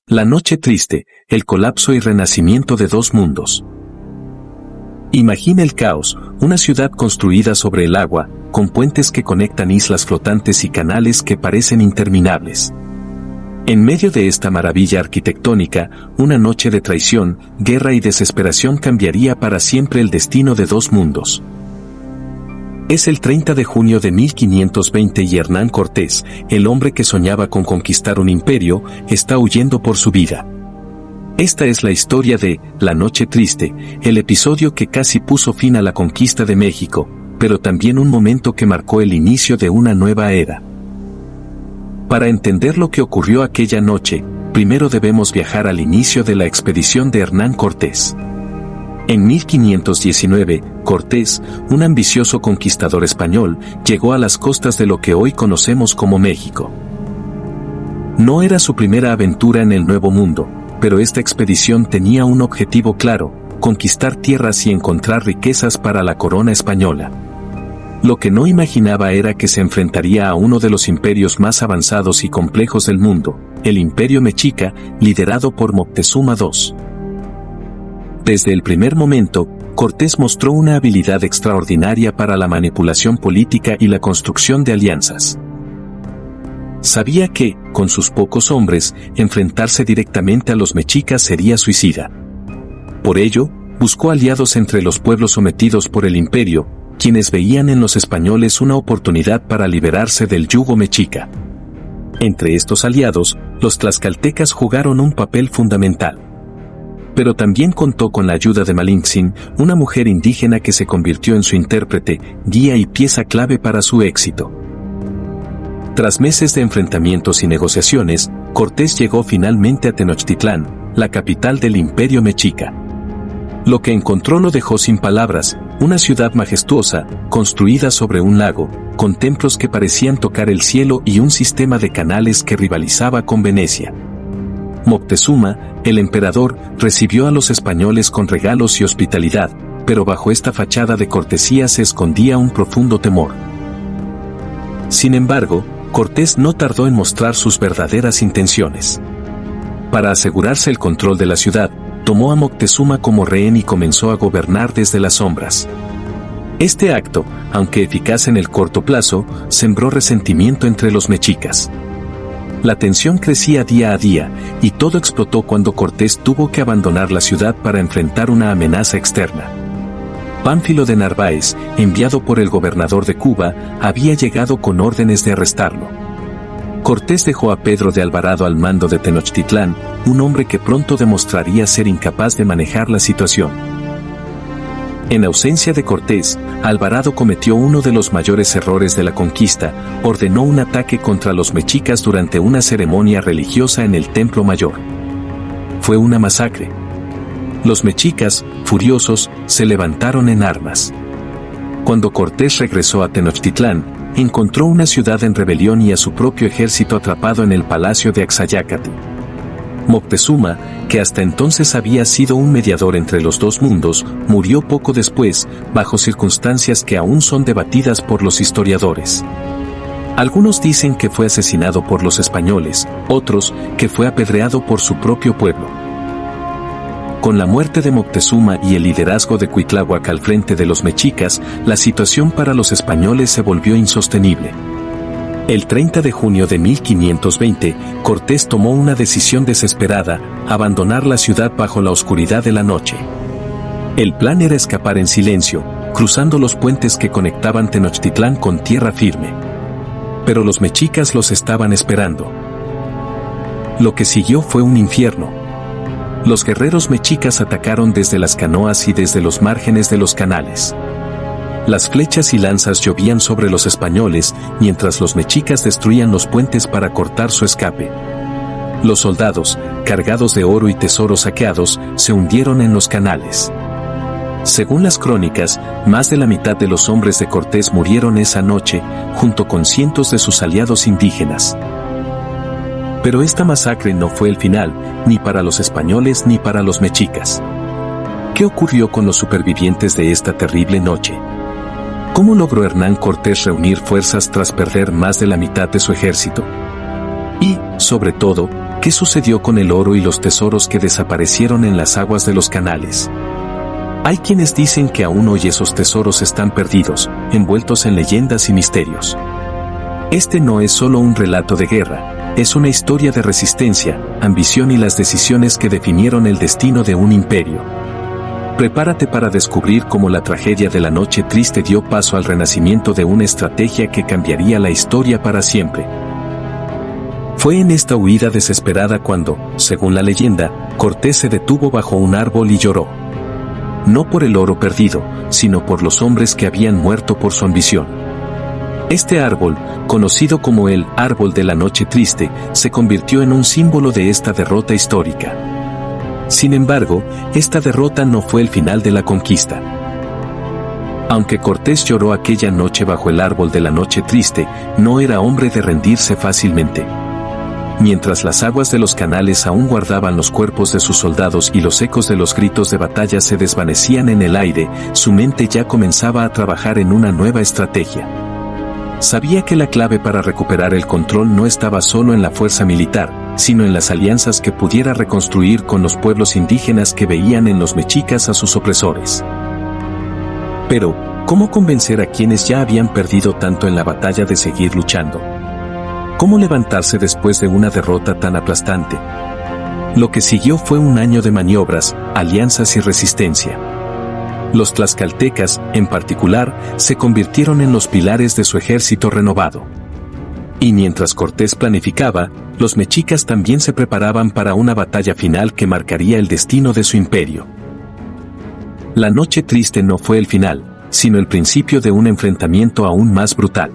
La noche triste, el colapso y renacimiento de dos mundos. Imagina el caos, una ciudad construida sobre el agua, con puentes que conectan islas flotantes y canales que parecen interminables. En medio de esta maravilla arquitectónica, una noche de traición, guerra y desesperación cambiaría para siempre el destino de dos mundos. Es el 30 de junio de 1520 y Hernán Cortés, el hombre que soñaba con conquistar un imperio, está huyendo por su vida. Esta es la historia de La Noche Triste, el episodio que casi puso fin a la conquista de México, pero también un momento que marcó el inicio de una nueva era. Para entender lo que ocurrió aquella noche, primero debemos viajar al inicio de la expedición de Hernán Cortés. En 1519, Cortés, un ambicioso conquistador español, llegó a las costas de lo que hoy conocemos como México. No era su primera aventura en el Nuevo Mundo, pero esta expedición tenía un objetivo claro: conquistar tierras y encontrar riquezas para la corona española. Lo que no imaginaba era que se enfrentaría a uno de los imperios más avanzados y complejos del mundo, el Imperio Mexica, liderado por Moctezuma II. Desde el primer momento, Cortés mostró una habilidad extraordinaria para la manipulación política y la construcción de alianzas. Sabía que, con sus pocos hombres, enfrentarse directamente a los mexicas sería suicida. Por ello, buscó aliados entre los pueblos sometidos por el imperio, quienes veían en los españoles una oportunidad para liberarse del yugo mexica. Entre estos aliados, los tlaxcaltecas jugaron un papel fundamental. Pero también contó con la ayuda de Malintzin, una mujer indígena que se convirtió en su intérprete, guía y pieza clave para su éxito. Tras meses de enfrentamientos y negociaciones, Cortés llegó finalmente a Tenochtitlán, la capital del Imperio Mexica. Lo que encontró lo dejó sin palabras: una ciudad majestuosa, construida sobre un lago, con templos que parecían tocar el cielo y un sistema de canales que rivalizaba con Venecia. Moctezuma, el emperador, recibió a los españoles con regalos y hospitalidad, pero bajo esta fachada de cortesía se escondía un profundo temor. Sin embargo, Cortés no tardó en mostrar sus verdaderas intenciones. Para asegurarse el control de la ciudad, tomó a Moctezuma como rehén y comenzó a gobernar desde las sombras. Este acto, aunque eficaz en el corto plazo, sembró resentimiento entre los mexicas. La tensión crecía día a día, y todo explotó cuando Cortés tuvo que abandonar la ciudad para enfrentar una amenaza externa. Pánfilo de Narváez, enviado por el gobernador de Cuba, había llegado con órdenes de arrestarlo. Cortés dejó a Pedro de Alvarado al mando de Tenochtitlán, un hombre que pronto demostraría ser incapaz de manejar la situación. En ausencia de Cortés, Alvarado cometió uno de los mayores errores de la conquista: ordenó un ataque contra los mexicas durante una ceremonia religiosa en el Templo Mayor. Fue una masacre. Los mexicas, furiosos, se levantaron en armas. Cuando Cortés regresó a Tenochtitlán, encontró una ciudad en rebelión y a su propio ejército atrapado en el palacio de Axayácatl. Moctezuma, que hasta entonces había sido un mediador entre los dos mundos, murió poco después, bajo circunstancias que aún son debatidas por los historiadores. Algunos dicen que fue asesinado por los españoles, otros, que fue apedreado por su propio pueblo. Con la muerte de Moctezuma y el liderazgo de Cuitláhuac al frente de los mexicas, la situación para los españoles se volvió insostenible. El 30 de junio de 1520, Cortés tomó una decisión desesperada: abandonar la ciudad bajo la oscuridad de la noche. El plan era escapar en silencio, cruzando los puentes que conectaban Tenochtitlán con tierra firme. Pero los mexicas los estaban esperando. Lo que siguió fue un infierno. Los guerreros mexicas atacaron desde las canoas y desde los márgenes de los canales. Las flechas y lanzas llovían sobre los españoles, mientras los mexicas destruían los puentes para cortar su escape. Los soldados, cargados de oro y tesoros saqueados, se hundieron en los canales. Según las crónicas, más de la mitad de los hombres de Cortés murieron esa noche, junto con cientos de sus aliados indígenas. Pero esta masacre no fue el final, ni para los españoles ni para los mexicas. ¿Qué ocurrió con los supervivientes de esta terrible noche? ¿Cómo logró Hernán Cortés reunir fuerzas tras perder más de la mitad de su ejército? Y, sobre todo, ¿qué sucedió con el oro y los tesoros que desaparecieron en las aguas de los canales? Hay quienes dicen que aún hoy esos tesoros están perdidos, envueltos en leyendas y misterios. Este no es solo un relato de guerra, es una historia de resistencia, ambición y las decisiones que definieron el destino de un imperio. Prepárate para descubrir cómo la tragedia de la Noche Triste dio paso al renacimiento de una estrategia que cambiaría la historia para siempre. Fue en esta huida desesperada cuando, según la leyenda, Cortés se detuvo bajo un árbol y lloró. No por el oro perdido, sino por los hombres que habían muerto por su ambición. Este árbol, conocido como el Árbol de la Noche Triste, se convirtió en un símbolo de esta derrota histórica. Sin embargo, esta derrota no fue el final de la conquista. Aunque Cortés lloró aquella noche bajo el Árbol de la Noche Triste, no era hombre de rendirse fácilmente. Mientras las aguas de los canales aún guardaban los cuerpos de sus soldados y los ecos de los gritos de batalla se desvanecían en el aire, su mente ya comenzaba a trabajar en una nueva estrategia. Sabía que la clave para recuperar el control no estaba solo en la fuerza militar, sino en las alianzas que pudiera reconstruir con los pueblos indígenas que veían en los mexicas a sus opresores. Pero, ¿cómo convencer a quienes ya habían perdido tanto en la batalla de seguir luchando? ¿Cómo levantarse después de una derrota tan aplastante? Lo que siguió fue un año de maniobras, alianzas y resistencia. Los tlaxcaltecas, en particular, se convirtieron en los pilares de su ejército renovado. Y mientras Cortés planificaba, los mexicas también se preparaban para una batalla final que marcaría el destino de su imperio. La Noche Triste no fue el final, sino el principio de un enfrentamiento aún más brutal.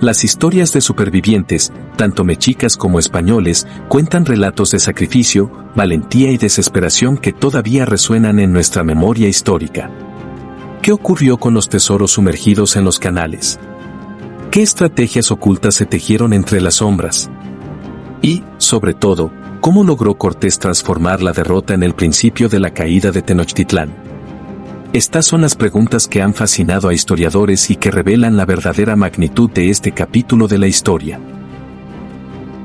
Las historias de supervivientes, tanto mexicas como españoles, cuentan relatos de sacrificio, valentía y desesperación que todavía resuenan en nuestra memoria histórica. ¿Qué ocurrió con los tesoros sumergidos en los canales? ¿Qué estrategias ocultas se tejieron entre las sombras? Y, sobre todo, ¿cómo logró Cortés transformar la derrota en el principio de la caída de Tenochtitlán? Estas son las preguntas que han fascinado a historiadores y que revelan la verdadera magnitud de este capítulo de la historia.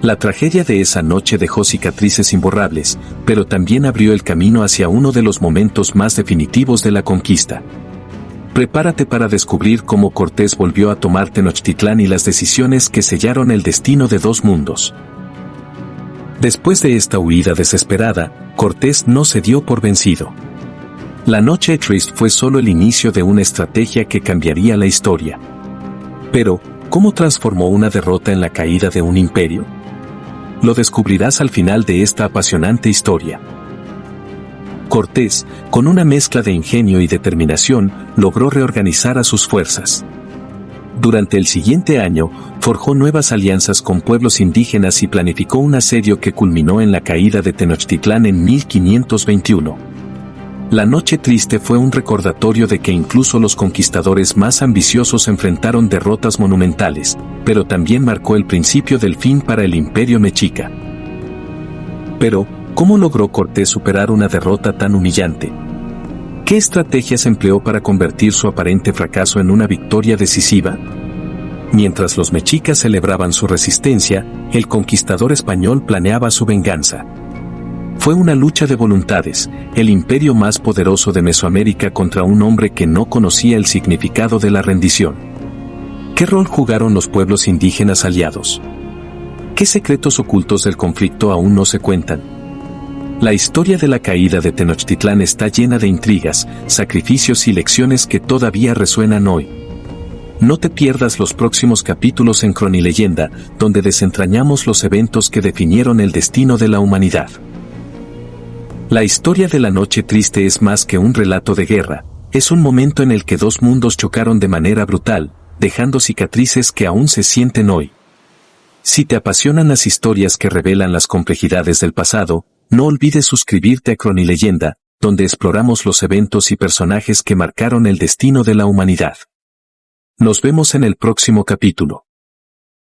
La tragedia de esa noche dejó cicatrices imborrables, pero también abrió el camino hacia uno de los momentos más definitivos de la conquista. Prepárate para descubrir cómo Cortés volvió a tomar Tenochtitlán y las decisiones que sellaron el destino de dos mundos. Después de esta huida desesperada, Cortés no se dio por vencido. La Noche Triste fue solo el inicio de una estrategia que cambiaría la historia. Pero, ¿cómo transformó una derrota en la caída de un imperio? Lo descubrirás al final de esta apasionante historia. Cortés, con una mezcla de ingenio y determinación, logró reorganizar a sus fuerzas. Durante el siguiente año, forjó nuevas alianzas con pueblos indígenas y planificó un asedio que culminó en la caída de Tenochtitlán en 1521. La Noche Triste fue un recordatorio de que incluso los conquistadores más ambiciosos enfrentaron derrotas monumentales, pero también marcó el principio del fin para el imperio mexica. Pero, ¿cómo logró Cortés superar una derrota tan humillante? ¿Qué estrategias empleó para convertir su aparente fracaso en una victoria decisiva? Mientras los mexicas celebraban su resistencia, el conquistador español planeaba su venganza. Fue una lucha de voluntades, el imperio más poderoso de Mesoamérica contra un hombre que no conocía el significado de la rendición. ¿Qué rol jugaron los pueblos indígenas aliados? ¿Qué secretos ocultos del conflicto aún no se cuentan? La historia de la caída de Tenochtitlán está llena de intrigas, sacrificios y lecciones que todavía resuenan hoy. No te pierdas los próximos capítulos en Cronileyenda, donde desentrañamos los eventos que definieron el destino de la humanidad. La historia de la Noche Triste es más que un relato de guerra, es un momento en el que dos mundos chocaron de manera brutal, dejando cicatrices que aún se sienten hoy. Si te apasionan las historias que revelan las complejidades del pasado, no olvides suscribirte a Cronileyenda, donde exploramos los eventos y personajes que marcaron el destino de la humanidad. Nos vemos en el próximo capítulo.